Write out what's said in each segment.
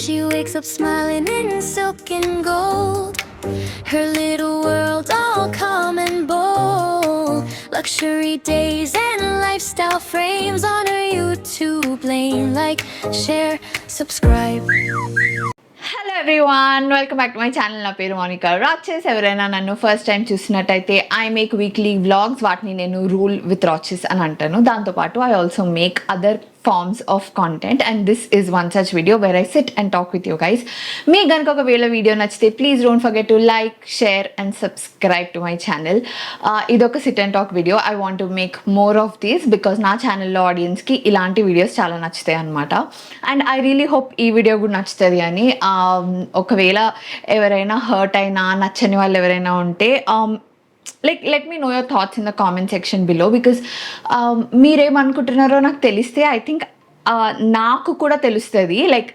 She wakes up smiling in silk and gold, her little world all calm and bold. Luxury days and lifestyle frames on her YouTube lane. Like, share, subscribe. Hello everyone, welcome back to my channel. నా పేరు మోనికా రాచెస్. ఎవరైనా నన్ను first time చూసినట్టయితే I make weekly vlogs. వాటిని నేను rule with రాచెస్ అని అంటాను. దాంతోపాటు I also make other forms of content, and this is one such video where I sit and talk with you guys. Me ganaka okavela video nachithe, please don't forget to like, share and subscribe to my channel. Idoka sit and talk video. I want to make more of these because na channel lo audience ki ilanti videos chaala nachitayi anamata, and I really hope ee video good nachutadi ani. Okavela evaraina hurt aina nachani vallu evaraina unte let me know your thoughts in the comment section below, because మీరేమనుకుంటున్నారో నాకు తెలిస్తే I think నాకు కూడా తెలుస్తుంది. Like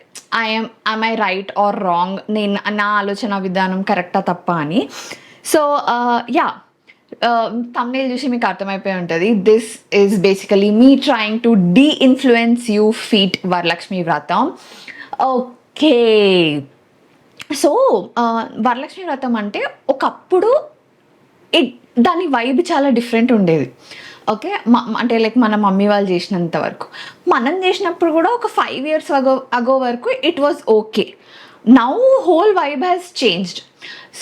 am I right or wrong, నేను నా ఆలోచన విధానం కరెక్టా తప్ప అని. సో thumbnail చూసి మీకు అర్థమైపోయి ఉంటుంది. This is basically me trying to deinfluence you feat Varalakshmi Vratam. Okay, so Varalakshmi వ్రతం అంటే ఒకప్పుడు దాని వైబ్ చాలా డిఫరెంట్ ఉండేది. ఓకే, అంటే లైక్ మన మమ్మీ వాళ్ళు చేసినంత వరకు, మనం చేసినప్పుడు కూడా ఒక 5 years అగో వరకు it was okay. Now whole vibe has changed.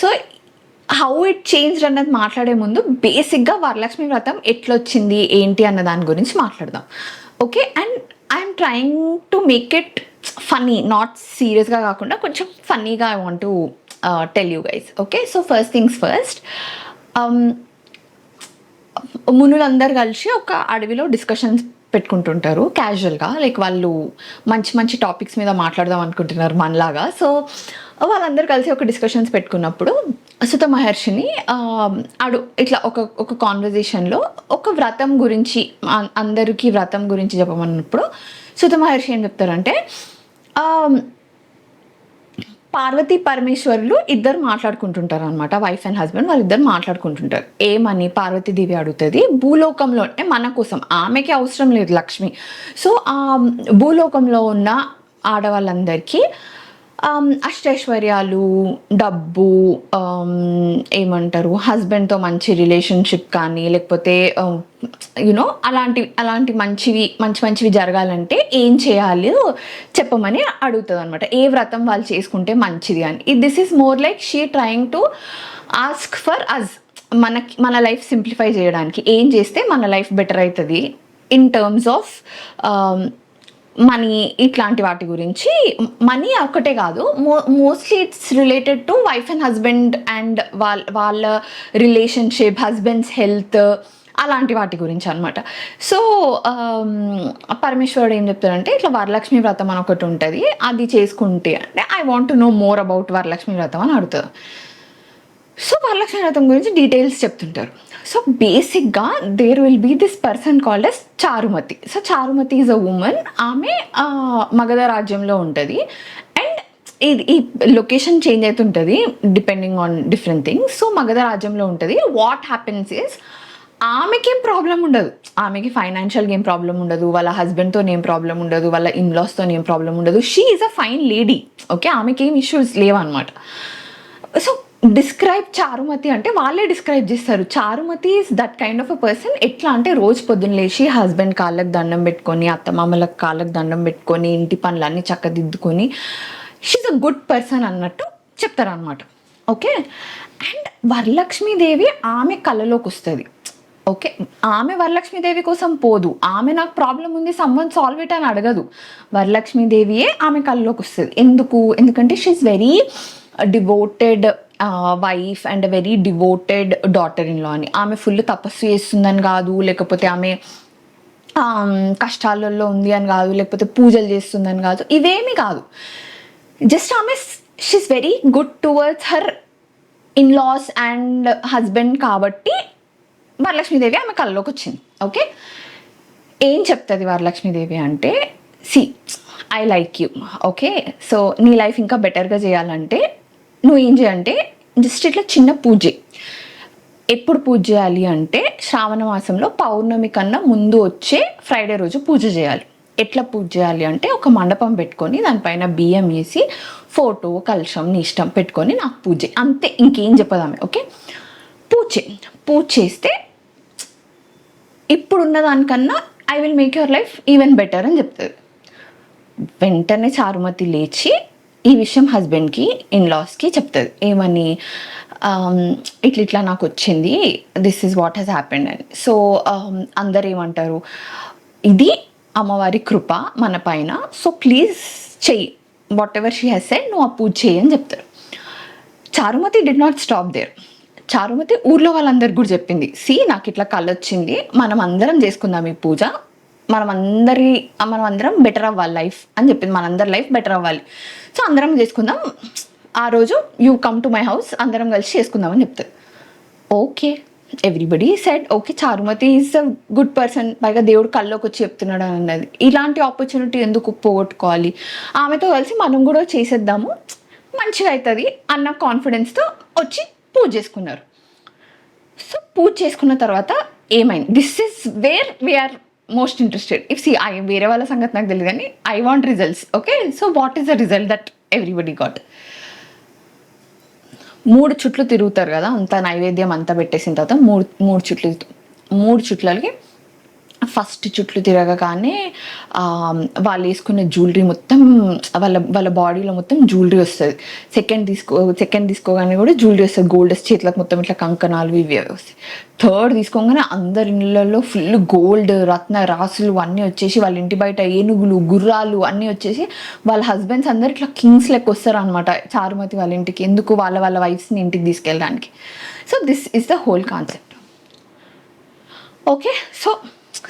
So how it changed అన్నది మాట్లాడే ముందు బేసిక్గా వరలక్ష్మి వ్రతం ఎట్లొచ్చింది ఏంటి అన్న దాని గురించి మాట్లాడదాం. Okay, and I'm trying to make it funny, not సీరియస్గా కాకుండా కొంచెం ఫన్నీగా I want to tell you guys. Okay, so first things first, మునులందరూ కలిసి ఒక అడవిలో డిస్కషన్స్ పెట్టుకుంటుంటారు క్యాజువల్గా. లైక్ వాళ్ళు మంచి మంచి టాపిక్స్ మీద మాట్లాడదాం అనుకుంటున్నారు మనలాగా. సో వాళ్ళందరూ కలిసి ఒక డిస్కషన్స్ పెట్టుకున్నప్పుడు సుత మహర్షిని ఇట్లా ఒక కాన్వర్జేషన్లో ఒక వ్రతం గురించి, అందరికీ వ్రతం గురించి చెప్పమన్నప్పుడు సుత మహర్షి ఏం చెప్తారంటే, పార్వతీ పరమేశ్వరులు ఇద్దరు మాట్లాడుకుంటుంటారు అనమాట. వైఫ్ అండ్ హస్బెండ్ వాళ్ళిద్దరు మాట్లాడుకుంటుంటారు. ఏమని పార్వతీదేవి అడుగుతుంది, భూలోకంలో అంటే మన కోసం, ఆమెకి అవసరం లేదు లక్ష్మి. సో ఆ భూలోకంలో ఉన్న ఆడవాళ్ళందరికీ అష్టైశ్వర్యాలు, డబ్బు, ఏమంటారు, హస్బెండ్తో మంచి రిలేషన్షిప్ కానీ, లేకపోతే యూనో అలాంటి మంచివి జరగాలంటే ఏం చేయాలి చెప్పమని అడుగుతుంది అనమాట. ఏ వ్రతం వాళ్ళు చేసుకుంటే మంచిది అని. This is more like she trying to ask for us, మన లైఫ్ సింప్లిఫై చేయడానికి ఏం చేస్తే మన లైఫ్ బెటర్ అవుతుంది ఇన్ టర్మ్స్ ఆఫ్ మనీ, ఇట్లాంటి వాటి గురించి. మనీ ఒక్కటే కాదు, mostly it's related to wife and husband and వాళ్ళ రిలేషన్షిప్, హస్బెండ్స్ హెల్త్, అలాంటి వాటి గురించి అనమాట. సో పరమేశ్వరుడు ఏం చెప్తాడంటే, ఇట్లా వరలక్ష్మి వ్రతం అని ఒకటి ఉంటుంది, అది చేసుకుంటే అంటే I want to know more about Varalakshmi వ్రతం అని అడుగుతుంది. సో వరలక్ష్మి వ్రతం గురించి డీటెయిల్స్ చెప్తుంటారు. సో బేసిక్గా there will be this person called as Charumathi. So Charumathi is a woman. ఆమె మగధ రాజ్యంలో ఉంటుంది. అండ్ ఈ లొకేషన్ చేంజ్ అవుతుంటుంది depending on different things. So Magadha రాజ్యంలో ఉంటుంది. వాట్ హ్యాపెన్స్ ఇస్, ఆమెకేం ప్రాబ్లం ఉండదు, ఆమెకి ఫైనాన్షియల్గా ఏం ప్రాబ్లం ఉండదు, వాళ్ళ హస్బెండ్తో ఏం ప్రాబ్లం ఉండదు, వాళ్ళ ఇన్లాస్తో ఏం ప్రాబ్లం ఉండదు. She is a fine lady. Okay, ఆమెకి ఏం ఇష్యూస్ లేవన్నమాట. సో డిస్క్రైబ్ చారుమతి అంటే వాళ్ళే డిస్క్రైబ్ చేస్తారు. Charumathi is that kind of a person. ఎట్లా అంటే రోజు పొద్దున్న లేచి హస్బెండ్ కాళ్ళకు దండం పెట్టుకొని, అత్తమామలకు కాళ్ళకు దండం పెట్టుకొని, ఇంటి పనులన్నీ చక్కదిద్దుకొని, షీఈ్ అ గుడ్ పర్సన్ అన్నట్టు చెప్తారనమాట. ఓకే, అండ్ వరలక్ష్మీదేవి ఆమె కళలోకి వస్తుంది. ఓకే, ఆమె వరలక్ష్మీదేవి కోసం పోదు, ఆమె నాకు ప్రాబ్లం ఉంది సమ్వన్ సాల్వ్ ఇట్ అని అడగదు. వరలక్ష్మీదేవియే ఆమె కళలోకి వస్తుంది. ఎందుకంటే she's very devoted wife and very devoted daughter in law అని. ఆమె ఫుల్ తపస్సు చేస్తుందని కాదు, లేకపోతే ఆమె కష్టాలలో ఉంది అని కాదు, లేకపోతే పూజలు చేస్తుందని కాదు, ఇవేమీ కాదు. జస్ట్ ఆమె she's very good towards her in laws and husband కాబట్టి వరలక్ష్మీదేవి ఆమె కళ్ళలోకి వచ్చింది. ఓకే, ఏం చెప్తుంది వరలక్ష్మీదేవి అంటే, I like you. Okay, so నీ లైఫ్ ఇంకా బెటర్గా చేయాలంటే నువ్వు ఏం చేయాలంటే జస్ట్ ఇట్లా చిన్న పూజ. ఎప్పుడు పూజ చేయాలి అంటే శ్రావణ మాసంలో పౌర్ణమి కన్నా ముందు వచ్చే ఫ్రైడే రోజు పూజ చేయాలి. ఎట్లా పూజ చేయాలి అంటే ఒక మండపం పెట్టుకొని దానిపైన బియ్యం వేసి ఫోటో కలశం నీ ఇష్టం పెట్టుకొని నాకు పూజ అంతే, ఇంకేం చెప్పదామే. ఓకే, పూజ చేస్తే ఇప్పుడున్న దానికన్నా I will make your life even better అని చెప్తుంది. వెంటనే చారుమతి లేచి ఈ విషయం హస్బెండ్కి ఇన్లాస్కి చెప్తుంది. ఏమని, ఇట్లా నాకు వచ్చింది, this is what has happened అని. సో అందరు ఏమంటారు, ఇది అమ్మవారి కృప మన పైన, సో ప్లీజ్ చెయ్యి, whatever she has said, నువ్వు ఆ పూజ చెయ్యి అని చెప్తారు. Charumathi did not stop there. Charumathi ఊర్లో వాళ్ళందరికి కూడా చెప్పింది, నాకు ఇట్లా కళ్ళు వచ్చింది, మనం అందరం చేసుకుందాం ఈ పూజ, మనం అందరం బెటర్ అవ్వాలి లైఫ్ అని చెప్పింది. మనందరి లైఫ్ బెటర్ అవ్వాలి, సో అందరం చేసుకుందాం, ఆ రోజు you come to my house, అందరం కలిసి చేసుకుందామని చెప్తుంది. Okay, everybody said okay, Charumathi is a good person, పైగా దేవుడు కల్లోకి వచ్చి చెప్తున్నాడు అని అన్నది. ఇలాంటి ఆపర్చునిటీ ఎందుకు పోగొట్టుకోవాలి, ఆమెతో కలిసి మనం కూడా చేసేద్దాము, మంచిగా అవుతుంది అన్న కాన్ఫిడెన్స్తో వచ్చి పూజ చేసుకున్నారు. సో పూజ చేసుకున్న తర్వాత ఏమైంది, this is where we are most interested. వేరే వాళ్ళ సంగతి నాకు తెలియదు కానీ I want results. Okay, so what is the result that everybody got? 3 చుట్లు తిరుగుతారు కదా, అంతా నైవేద్యం అంతా పెట్టేసిన తర్వాత మూడు చుట్లకి ఫస్ట్ చుట్లు తిరగగానే వాళ్ళు వేసుకునే జ్యువెలరీ మొత్తం వాళ్ళ బాడీలో మొత్తం జ్యువెలరీ వస్తుంది. సెకండ్ తీసుకోగానే కూడా జ్యువెలరీ వస్తుంది, గోల్డ్ చేతులకు మొత్తం ఇట్లా కంకణాలు ఇవి వస్తాయి. థర్డ్ తీసుకోగానే అందరి ఇళ్ళల్లో ఫుల్ గోల్డ్ రత్న రాసులు అన్నీ వచ్చేసి, వాళ్ళ ఇంటి బయట ఏనుగులు గుర్రాలు అన్నీ వచ్చేసి వాళ్ళ హస్బెండ్స్ అందరు ఇట్లా కింగ్స్ లెక్క వస్తారు అనమాట చారుమతి వాళ్ళ ఇంటికి. ఎందుకు, వాళ్ళ వైఫ్స్ని ఇంటికి తీసుకెళ్ళడానికి. So this is the whole concept. Okay, so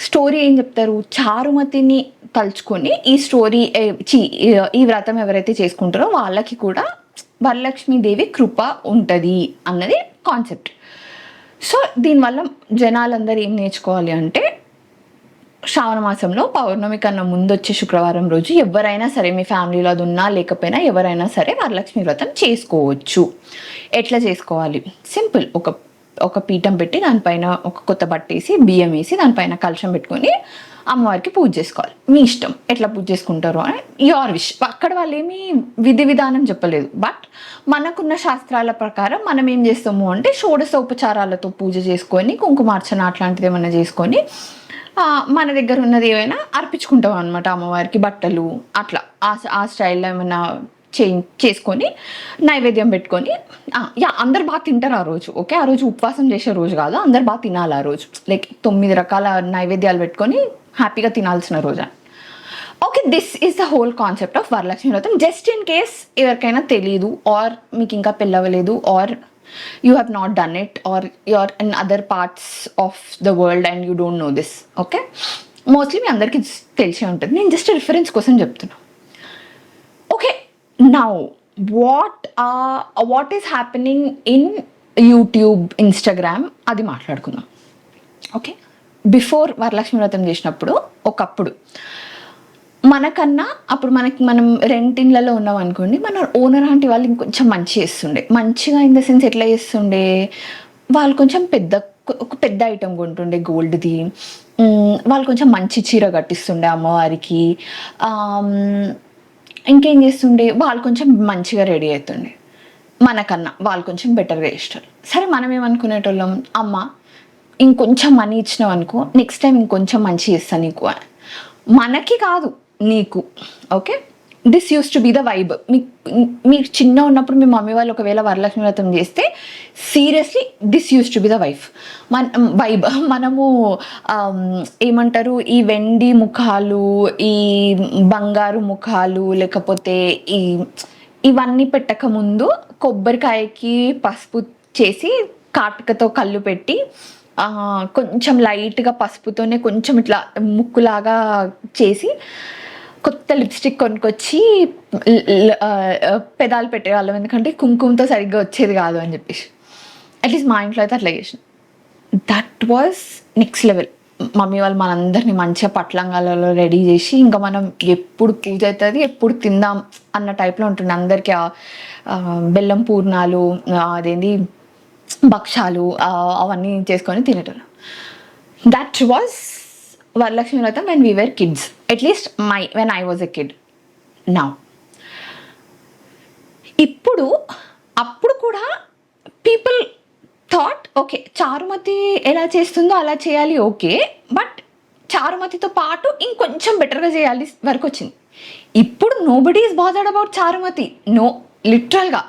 story ఏం చెప్తారు, చారుమతిని తలుచుకొని ఈ వ్రతం ఎవరైతే చేసుకుంటారో వాళ్ళకి కూడా వరలక్ష్మీదేవి కృప ఉంటుంది అన్నది కాన్సెప్ట్. సో దీనివల్ల జనాలందరూ ఏం నేర్చుకోవాలి అంటే, శ్రావణ మాసంలో పౌర్ణమి కన్నా ముందు వచ్చే శుక్రవారం రోజు ఎవరైనా సరే, మీ ఫ్యామిలీలో అది ఉన్నా లేకపోయినా ఎవరైనా సరే వరలక్ష్మి వ్రతం చేసుకోవచ్చు. ఎట్లా చేసుకోవాలి, సింపుల్, ఒక పీఠం పెట్టి దానిపైన ఒక కొత్త బట్ట వేసి బియ్యం వేసి దానిపైన కలశం పెట్టుకొని అమ్మవారికి పూజ చేసుకోవాలి. మీ ఇష్టం ఎట్లా పూజ చేసుకుంటారో అని యువర్ విష్. అక్కడ వాళ్ళు ఏమీ విధానం చెప్పలేదు, బట్ మనకున్న శాస్త్రాల ప్రకారం మనం ఏం చేస్తాము అంటే షోడశోపచారాలతో పూజ చేసుకొని కుంకుమార్చన అట్లాంటిది ఏమైనా చేసుకొని మన దగ్గర ఉన్నది ఏమైనా అర్పించుకుంటాం అనమాట అమ్మవారికి, బట్టలు అట్లా ఆ స్టైల్లో ఏమైనా చేసుకొని నైవేద్యం పెట్టుకొని అందరు బాగా తింటారు ఆ రోజు. ఓకే, ఆ రోజు ఉపవాసం చేసే రోజు కాదు, అందరు బాగా తినాలి ఆ రోజు. లైక్ 9 రకాల నైవేద్యాలు పెట్టుకొని హ్యాపీగా తినాల్సిన రోజు. Okay, this is the whole concept of Varalakshmi Vratam. Just in case ఎవరికైనా తెలీదు, ఆర్ మీకు ఇంకా పెళ్ళవలేదు, or you have not done it, or you are in other parts of the world and you don't know this. Okay, mostly మీ అందరికీ తెలిసే ఉంటుంది, నేను జస్ట్ రిఫరెన్స్ కోసం చెప్తున్నా. Okay, now what is happening in YouTube, Instagram అది మాట్లాడుకుందాం. Okay, before Varalakshmi వ్రతం చేసినప్పుడు ఒకప్పుడు మనకన్నా అప్పుడు మనం రెంట్ ఇళ్ళలో ఉన్నాం అనుకోండి, మన ఓనర్ ఆంటీ వాళ్ళు ఇంకొంచెం మంచి చేస్తుండే, మంచిగా ఇన్ ద సెన్స్ ఎట్లా చేస్తుండే, వాళ్ళు కొంచెం ఒక పెద్ద ఐటమ్ కొంటుండే గోల్డ్ది, వాళ్ళు కొంచెం మంచి చీర కట్టిస్తుండే అమ్మవారికి, ఇంకేం చేస్తుండే, వాళ్ళు కొంచెం మంచిగా రెడీ అవుతుండే, మనకన్నా వాళ్ళు కొంచెం బెటర్గా చేస్తారు. సరే, మనం ఏమనుకునేటోళ్ళం, అమ్మ ఇంకొంచెం మనీ ఇచ్చినావు అనుకో, నెక్స్ట్ టైం ఇంకొంచెం మంచి చేస్తాను నీకు అని, మనకి కాదు నీకు. Okay, this used to be the vibe. మీకు చిన్న ఉన్నప్పుడు మీ మమ్మీ వాళ్ళు ఒకవేళ వరలక్ష్మి వ్రతం చేస్తే seriously this used to be the vibe. మనము ఏమంటారు, ఈ వెండి ముఖాలు, ఈ బంగారు ముఖాలు, లేకపోతే ఇవన్నీ పెట్టక ముందు కొబ్బరికాయకి పసుపు చేసి కాటుకతో కళ్ళు పెట్టి కొంచెం లైట్గా పసుపుతోనే కొంచెం ఇట్లా ముక్కులాగా చేసి కొత్త లిప్స్టిక్ కొనుక్కొచ్చి పెదాలు పెట్టేవాళ్ళం, ఎందుకంటే కుంకుమతో సరిగ్గా వచ్చేది కాదు అని చెప్పేసి. అట్లీస్ట్ మా ఇంట్లో అయితే అట్లా చేసిన. That was next level. Mummy వాళ్ళు మనందరినీ మంచిగా పట్లంగాలలో రెడీ చేసి, ఇంకా మనం ఎప్పుడు పూజ అవుతుంది ఎప్పుడు తిందాం అన్న టైప్లో ఉంటుండే. అందరికీ బెల్లం పూర్ణాలు, అదేంటి భక్షాలు అవన్నీ చేసుకొని తినేటోళ్ళం. దట్ వాజ్ వరలక్ష్మి వ్రతం when we were kids. At least when I was a kid. Now ఇప్పుడు అప్పుడు కూడా పీపుల్ థాట్ ఓకే చారుమతి ఎలా చేస్తుందో అలా చేయాలి, ఓకే, బట్ చారుమతితో పాటు ఇంకొంచెం బెటర్గా చేయాలి వరకు వచ్చింది. ఇప్పుడు nobody is bothered about Charumathi. No, లిటరల్గా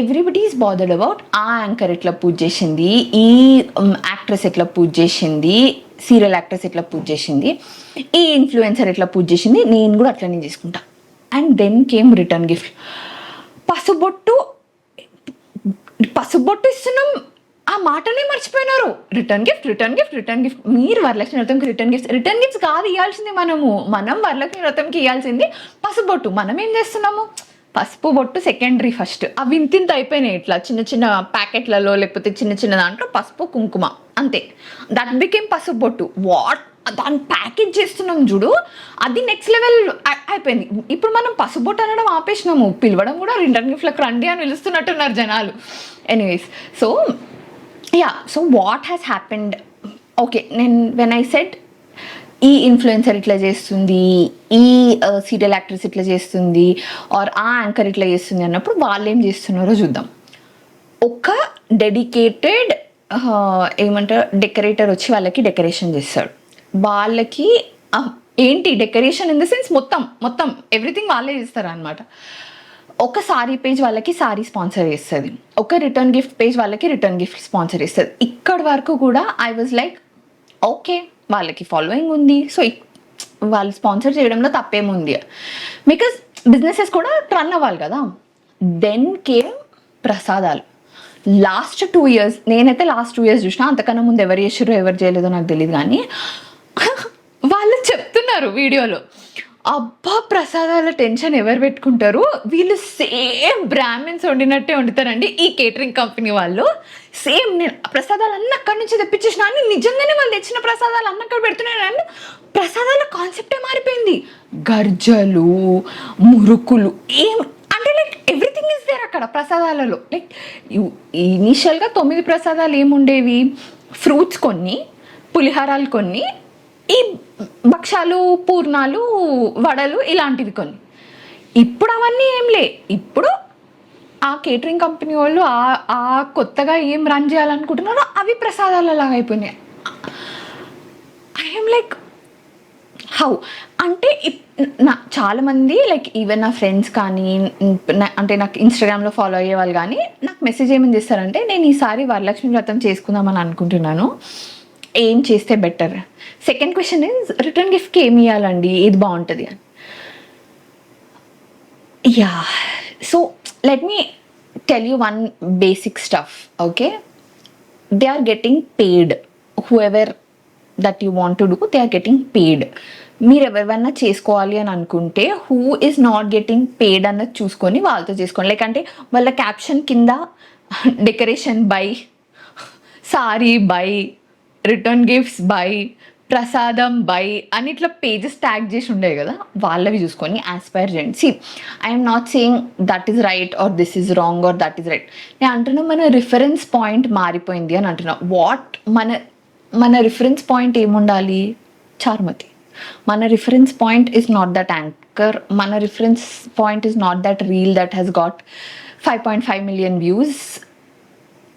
ఎవ్రీబడి ఈజ్ బాదర్డ్ అబౌట్ ఆ యాంకర్ ఎట్లా పూజ చేసింది, ఈ యాక్ట్రెస్ ఎట్లా పూజ చేసింది, సీరియల్ యాక్ట్రెస్ ఎట్లా పూజ చేసింది, ఈ ఇన్ఫ్లుయెన్సర్ ఎట్లా పూజ చేసింది, నేను కూడా అట్లనే చేసుకుంటా. And then came return gift. పసుబొట్టు ఇస్తున్నాం, ఆ మాటనే మర్చిపోయినారు. Return gift. మీరు వరలక్ష్మి వ్రతంకి రిటర్న్ గిఫ్ట్స్ కాదు ఇవ్వాల్సింది. మనం వరలక్ష్మి వ్రతంకి ఇవ్వాల్సింది పసుబొట్టు. మనం ఏం చేస్తున్నాము, పసుపు బొట్టు సెకండరీ, ఫస్ట్ అవి ఇంతింత అయిపోయినాయి, ఇట్లా చిన్న చిన్న ప్యాకెట్లలో లేకపోతే చిన్న చిన్న దాంట్లో పసుపు కుంకుమ అంతే. దట్ బికేమ్ పసుపు బొట్టు. దాన్ని ప్యాకేజ్ చేస్తున్నాం చూడు, అది నెక్స్ట్ లెవెల్ అయిపోయింది. ఇప్పుడు మనం పసుబొట్టు అనడం ఆపేసినాము, పిలవడం కూడా రిటర్న్ గిఫ్ట్లకు రండి అని పిలుస్తున్నట్టున్నారు జనాలు. Anyways, so what has happened, okay, when I said ఈ ఇన్ఫ్లుయెన్సర్ ఇట్లా చేస్తుంది, ఈ సీరియల్ యాక్ట్రెస్ ఇట్లా చేస్తుంది, ఆర్ ఆ యాంకర్ ఇట్లా చేస్తుంది అన్నప్పుడు వాళ్ళు ఏం చేస్తున్నారో చూద్దాం. ఒక డెడికేటెడ్ ఏమంటారు డెకరేటర్ వచ్చి వాళ్ళకి డెకరేషన్ చేస్తాడు. వాళ్ళకి ఏంటి డెకరేషన్ ఇన్ ద సెన్స్ మొత్తం ఎవ్రీథింగ్ వాళ్ళే చేస్తారు అనమాట. ఒక సారీ పేజ్ వాళ్ళకి సారీ స్పాన్సర్ చేస్తుంది, ఒక రిటర్న్ గిఫ్ట్ పేజ్ వాళ్ళకి రిటర్న్ గిఫ్ట్ స్పాన్సర్ చేస్తుంది. ఇక్కడి వరకు కూడా ఐ వాజ్ లైక్ ఓకే, వాళ్ళకి ఫాలోయింగ్ ఉంది, సో వాళ్ళు స్పాన్సర్ చేయడంలో తప్పేముంది, బికాజ్ బిజినెసెస్ కూడా రన్ అవ్వాలి కదా. దెన్ కేమ్ ప్రసాదాలు. లాస్ట్ 2 years, నేనైతే లాస్ట్ 2 years చూసిన, అంతకన్నా ముందు ఎవరు చేసారో ఎవరు చేయలేదో నాకు తెలియదు, కానీ వాళ్ళు చెప్తున్నారు వీడియోలో, అబ్బా ప్రసాదాల టెన్షన్ ఎవరు పెట్టుకుంటారు, వీళ్ళు సేమ్ బ్రాహ్మిన్స్ వండినట్టే వండుతారండి ఈ కేటరింగ్ కంపెనీ వాళ్ళు. సేమ్ నేను ప్రసాదాలు అన్నీ అక్కడి నుంచి తెప్పించేసిన అని, నిజంగానే వాళ్ళు తెచ్చిన ప్రసాదాలు అన్నీ అక్కడ పెడుతున్నాను. ప్రసాదాల కాన్సెప్టే మారిపోయింది. గర్జలు, మురుకులు, అంటే లైక్ ఎవ్రీథింగ్ ఈజ్ దేర్ అక్కడ ప్రసాదాలలో. లైక్ ఇనీషియల్గా 9 ప్రసాదాలు ఏముండేవి, ఫ్రూట్స్ కొన్ని, పులిహారాలు కొన్ని, ఈ భక్షాలు, పూర్ణాలు, వడలు ఇలాంటివి కొన్ని. ఇప్పుడు అవన్నీ ఏం లే. ఇప్పుడు ఆ కేటరింగ్ కంపెనీ వాళ్ళు ఆ కొత్తగా ఏం రన్ చేయాలనుకుంటున్నారో అవి ప్రసాదాలు లాగా అయిపోయినాయి. ఐఎమ్ లైక్ హౌ అంటే చాలామంది లైక్ ఈవెన్ నా ఫ్రెండ్స్ కానీ, అంటే నాకు ఇన్స్టాగ్రామ్లో ఫాలో అయ్యే వాళ్ళు కానీ నాకు మెసేజ్ ఏమని చేస్తారంటే, నేను ఈసారి వరలక్ష్మి వ్రతం చేసుకుందామని అనుకుంటున్నాను, ఏం చేస్తే better. Second question is return గిఫ్ట్కి ఏమి ఇవ్వాలండి, ఏది బాగుంటుంది అని. Yeah, so let me tell you one basic stuff. Okay, they are getting paid. Whoever that you want to do, they are getting paid. మీరు ఎవరివన్నా చేసుకోవాలి అని అనుకుంటే who is not getting paid అన్నది చూసుకొని వాళ్ళతో చేసుకోండి. లేకంటే వాళ్ళ క్యాప్షన్ కింద decoration by, sorry by, return gifts by, prasadam by అని ఇట్లా పేజెస్ ట్యాగ్ చేసి ఉండే కదా, వాళ్ళవి చూసుకొని ఆస్పైర్ చేయండి. See, I'm not saying that is right or this is wrong or that is right. నేను అంటున్నా మన రిఫరెన్స్ పాయింట్ మారిపోయింది అని అంటున్నా. మన రిఫరెన్స్ పాయింట్ ఏముండాలి, చారుమతి. మన reference point is not that anchor, మన reference point is not that reel that has got 5.5 million views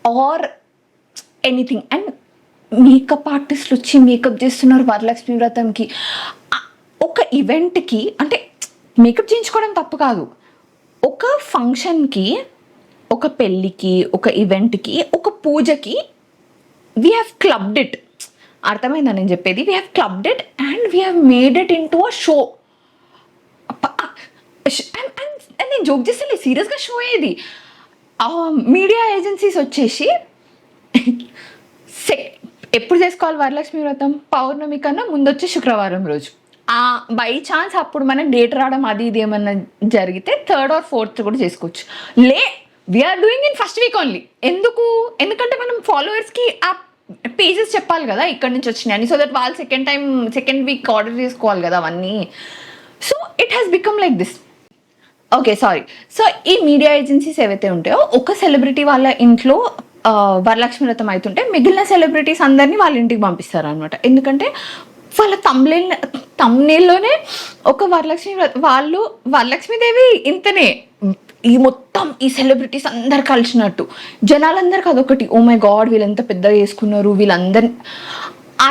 or anything. And makeup ఆర్టిస్టులు వచ్చి మేకప్ చేస్తున్నారు వరలక్ష్మి వ్రతంకి. ఒక ఈవెంట్కి, అంటే మేకప్ చేయించుకోవడం తప్పు కాదు, ఒక ఫంక్షన్కి, ఒక పెళ్ళికి, ఒక ఈవెంట్కి, ఒక పూజకి వీ హ్యావ్ క్లబ్డ్ ఇట్. అర్థమైందా నేను చెప్పేది? We have clubbed it and we have made it into a show. నేను జోక్ చేస్తే సీరియస్గా షో ఏది. మీడియా ఏజెన్సీస్ వచ్చేసి ఎప్పుడు చేసుకోవాలి వరలక్ష్మి వ్రతం, పౌర్ణమి కన్నా ముందు వచ్చి శుక్రవారం రోజు. బై ఛాన్స్ అప్పుడు మనకు డేట్ రావడం అది ఇది ఏమన్నా జరిగితే 3rd or 4th కూడా చేసుకోవచ్చు. We are doing in first week only. ఎందుకంటే మనం ఫాలోవర్స్కి ఆ పేజెస్ చెప్పాలి కదా ఇక్కడి నుంచి వచ్చినాయని, సో దట్ వాళ్ళు సెకండ్ వీక్ ఆర్డర్ చేసుకోవాలి కదా అవన్నీ. So it has become like this. Okay, sorry. So ఈ మీడియా ఏజెన్సీస్ ఏవైతే ఉంటాయో, ఒక సెలబ్రిటీ వాళ్ళ ఇంట్లో వరలక్ష్మి వ్రతం అవుతుంటే మిగిలిన సెలబ్రిటీస్ అందరినీ వాళ్ళ ఇంటికి పంపిస్తారు అనమాట. ఎందుకంటే వాళ్ళ తమ్నేల్లోనే ఒక వరలక్ష్మీదేవి ఇంతనే, ఈ మొత్తం ఈ సెలబ్రిటీస్ అందరు కలిసినట్టు, జనాలందరికి అదొకటి, ఓ మై గాడ్ వీళ్ళంత పెద్దగా చేసుకున్నారు వీళ్ళందరి.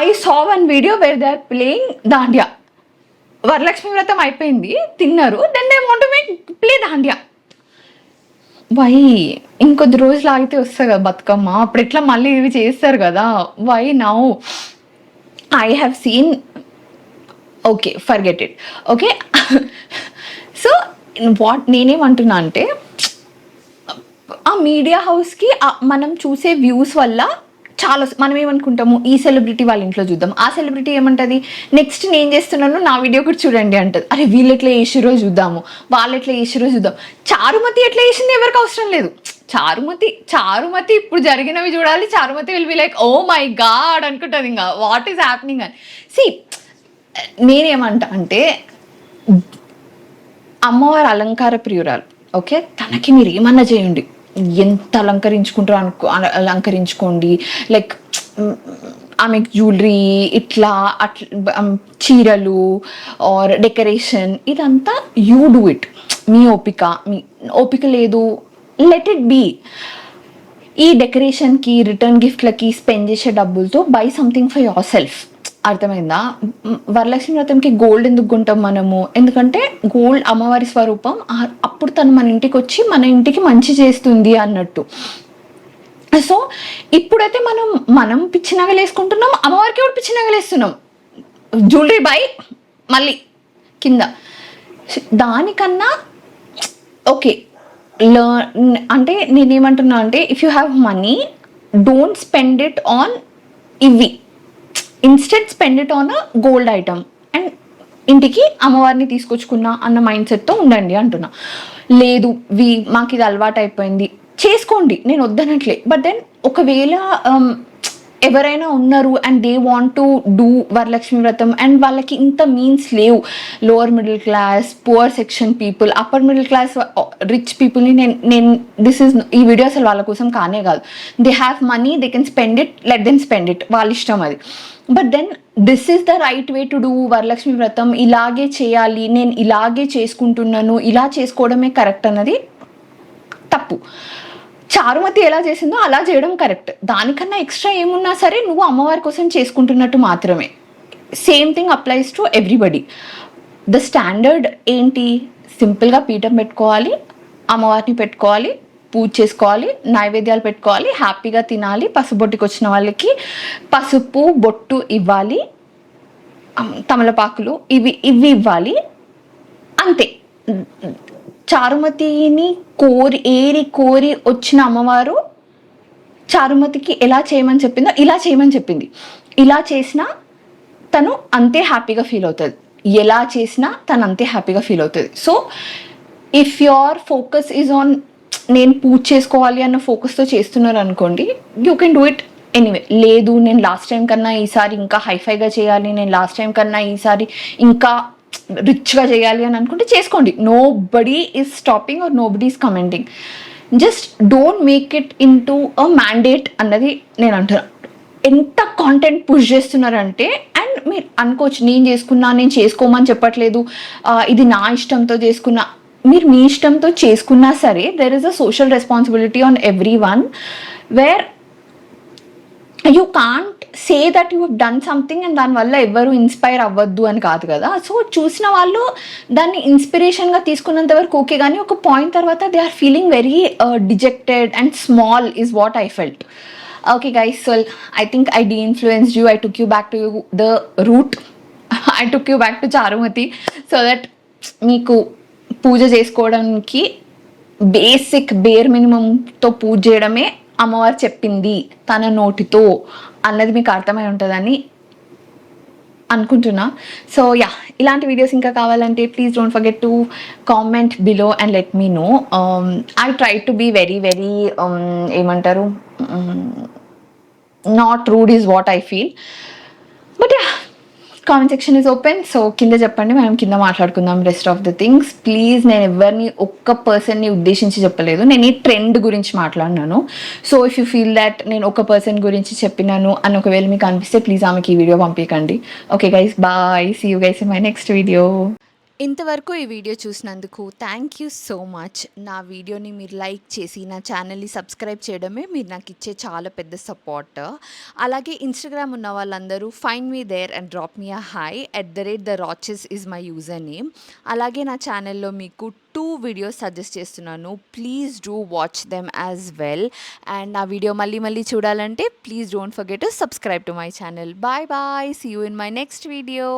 I saw one video where they are playing dandiya. Varalakshmi Vratam అయిపోయింది, తిన్నారు, then they want to make play dandiya. Why ఇంకొద్ది రోజులు ఆగితే వస్తుంది కదా బతుకమ్మ, అప్పుడు ఎట్లా మళ్ళీ ఇవి చేస్తారు కదా, why now? I have seen, okay forget it, okay. So నేనేమంటున్నా అంటే, ఆ మీడియా హౌస్కి మనం చూసే వ్యూస్ వల్ల చాలా, మనం ఏమనుకుంటాము, ఈ సెలబ్రిటీ వాళ్ళ ఇంట్లో చూద్దాం, ఆ సెలబ్రిటీ ఏమంటుంది, నెక్స్ట్ నేను చేస్తున్నాను నా వీడియో కూడా చూడండి అంటది. అరే వీళ్ళు ఎట్లా చేసిరో చూద్దాము, వాళ్ళు ఎట్లా చేసిరో చూద్దాం. చారుమతి ఎట్లా చేసింది ఎవరికి అవసరం లేదు. చారుమతి ఇప్పుడు జరిగినవి చూడాలి, Charumathi will be like oh my God అనుకుంటుంది ఇంకా వాట్ ఈస్ హ్యాపెనింగ్ అని. సి నేనేమంటా అంటే, అమ్మవారు అలంకార ప్రియురాలు, ఓకే, తనకి మీరు ఏమన్నా చేయండి, ఎంత అలంకరించుకుంటారో అలంకరించుకోండి, లైక్ ఆమెకు జ్యువెలరీ ఇట్లా అట్లా చీరలు ఆర్ డెకరేషన్ ఇదంతా యూ డూ ఇట్. మీ ఓపిక లేదు, లెట్ ఇట్ బీ. ఈ డెకరేషన్కి రిటర్న్ గిఫ్ట్లకి స్పెండ్ చేసే డబ్బులతో by something for your self. అర్థమైందా? వరలక్ష్మి వ్రతంకి గోల్డ్ ఎందుకు కొంటాం మనము, ఎందుకంటే గోల్డ్ అమ్మవారి స్వరూపం, అప్పుడు తను మన ఇంటికి వచ్చి మన ఇంటికి మంచి చేస్తుంది అన్నట్టు. సో ఇప్పుడైతే మనం పిచ్చి నగలు వేసుకుంటున్నాం, అమ్మవారికి కూడా పిచ్చి నగలు వేస్తున్నాం, జ్యువెలరీ బై మళ్ళీ కింద. దానికన్నా ఓకే అంటే నేనేమంటున్నా అంటే, if you have money don't spend it on ఇవి, instead spend it on a gold item and ఇంటికి అమ్మవారిని తీసుకొచ్చుకున్నా అన్న మైండ్ సెట్తో ఉండండి అంటున్నా. లేదు మాకు ఇది అలవాటు అయిపోయింది చేసుకోండి, నేను వద్దనట్లే. బట్ దెన్ ఒకవేళ ఎవరైనా ఉన్నారు and they want to do Varalakshmi Vratam and వాళ్ళకి ఇంత మీన్స్ లేవు, lower middle class, poorer section people, upper middle class rich పీపుల్ని నేను ఈ వీడియో అసలు వాళ్ళ కోసం కానే కాదు. They have money, they can spend it, let them spend it, వాళ్ళ ఇష్టం అది. But then this is the right way to do Varalakshmi Vratam, ఇలాగే చేయాలి, నేను ఇలాగే చేసుకుంటున్నాను, ఇలా చేసుకోవడమే కరెక్ట్ అన్నది తప్పు. చారుమతి ఎలా చేసిందో అలా చేయడం కరెక్ట్, దానికన్నా ఎక్స్ట్రా ఏమున్నా సరే నువ్వు అమ్మవారి కోసం చేసుకుంటున్నట్టు మాత్రమే. Same thing applies to everybody. The standard ఏంటి, సింపుల్గా పీఠం పెట్టుకోవాలి, అమ్మవారిని పెట్టుకోవాలి, పూజ చేసుకోవాలి, నైవేద్యాలు పెట్టుకోవాలి, హ్యాపీగా తినాలి, పసుబొట్టుకి వచ్చిన వాళ్ళకి పసుపు బొట్టు ఇవ్వాలి, తమలపాకులు ఇవి ఇవ్వాలి, అంతే. చారుమతిని కోరి వచ్చిన అమ్మవారు చారుమతికి ఎలా చేయమని చెప్పిందో ఇలా చేయమని చెప్పింది. ఇలా చేసినా తను అంతే హ్యాపీగా ఫీల్ అవుతుంది, ఎలా చేసినా తను అంతే హ్యాపీగా ఫీల్ అవుతుంది. So if your focus is on నేను పూజ చేసుకోవాలి అన్న ఫోకస్తో చేస్తున్నారు అనుకోండి, you can do it anyway. లేదు నేను లాస్ట్ టైం కన్నా ఈసారి ఇంకా హైఫైగా చేయాలి, నేను లాస్ట్ టైం కన్నా ఈసారి ఇంకా రిచ్గా చేయాలి అని అనుకుంటే చేసుకోండి. Nobody is stopping or nobody is commenting. Just don't make it into a mandate అన్నది నేను అంటున్నా. ఎంత కాంటెంట్ పుష్ చేస్తున్నారంటే, అండ్ మీరు అనుకోవచ్చు నేను చేసుకోమని చెప్పట్లేదు, ఇది నా ఇష్టంతో చేసుకున్నా, మీరు మీ ఇష్టంతో చేసుకున్నా సరే there is a social responsibility on every one where you can't say that you have done something and దానివల్ల ఎవరు ఇన్స్పైర్ అవ్వద్దు అని కాదు కదా. సో చూసిన వాళ్ళు దాన్ని ఇన్స్పిరేషన్గా తీసుకున్నంత వరకు ఓకే, కానీ ఒక పాయింట్ తర్వాత they are feeling very dejected and small is what I felt. Okay guys, so I think I de-influenced you, I took you back to the root, I took you back to Charumathi so that మీకు పూజ చేసుకోవడానికి bear మినిమంతో పూజ చేయడమే అమ్మవారు చెప్పింది తన నోటితో అన్నది మీకు అర్థమై ఉంటుందని అనుకుంటున్నా. సో యా, ఇలాంటి వీడియోస్ ఇంకా కావాలంటే please don't forget to comment below and let me know. I try to be very ఏమంటారు, not rude is what I feel. But yeah, comment section is open. So కింద చెప్పండి, మనం కింద మాట్లాడుకుందాం rest of the things. Please, నేను ఎవరిని ఒక్క పర్సన్ని ఉద్దేశించి చెప్పలేదు, నేను ఈ ట్రెండ్ గురించి మాట్లాడినాను. So if you feel that నేను ఒక పర్సన్ గురించి చెప్పినాను అని ఒకవేళ మీకు అనిపిస్తే ప్లీజ్ ఆమెకి ఈ వీడియో పంపించండి. Okay guys, bye, see you guys in my next video. ఇంతవరకు ఈ వీడియో చూసినందుకు థ్యాంక్ యూ సో మచ్. నా వీడియోని మీరు లైక్ చేసి నా ఛానల్ని సబ్స్క్రైబ్ చేయడమే మీరు నాకు ఇచ్చే చాలా పెద్ద సపోర్ట్. అలాగే ఇన్స్టాగ్రామ్ ఉన్న వాళ్ళందరూ find me there and drop me a hi @theRoches is my user name. అలాగే నా ఛానల్లో మీకు 2 వీడియోస్ సజెస్ట్ చేస్తున్నాను. Please do watch them as well. And నా వీడియో మళ్ళీ చూడాలంటే please don't forget to subscribe to my channel. Bye bye, see you in my next video.